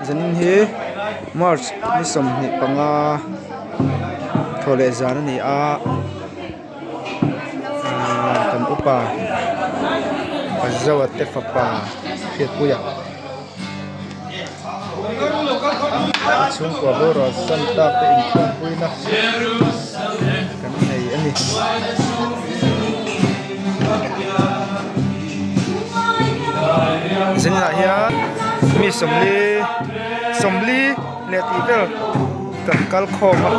dân hi March ni som ni panga thole zan ni a kan upa azawat te fapa khiat puya chung ko boro santa te in khom puina kan nei ani zinga hian mi somli le ti vel kan kal khoma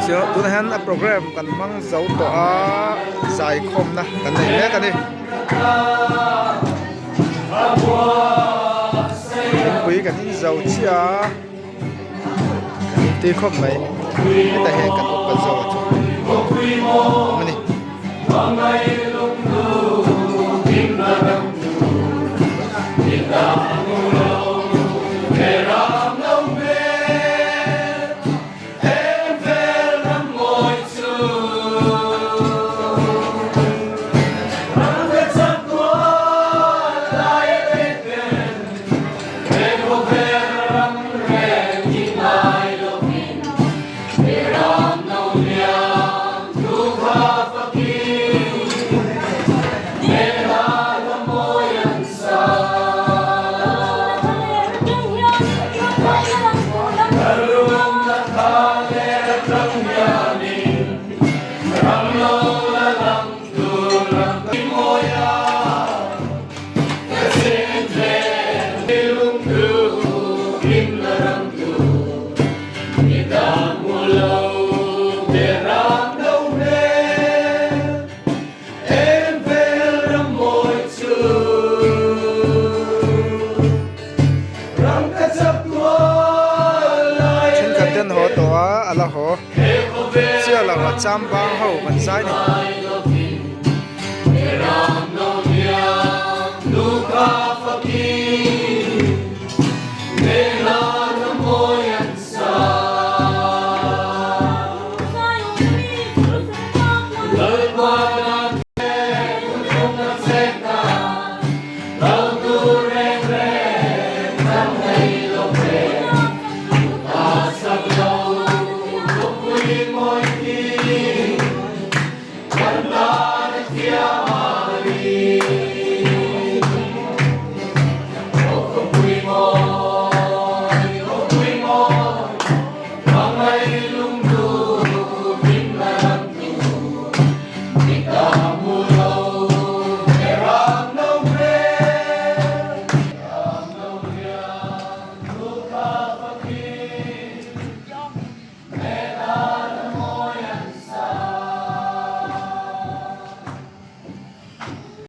sio tu han a program kan mang zau to a zai khom na kan nei le kan ni pui kan in zau chia kan ti khom mai ta he kan up zau chu mani ala ho sia la wa cham bang ho kan sai ni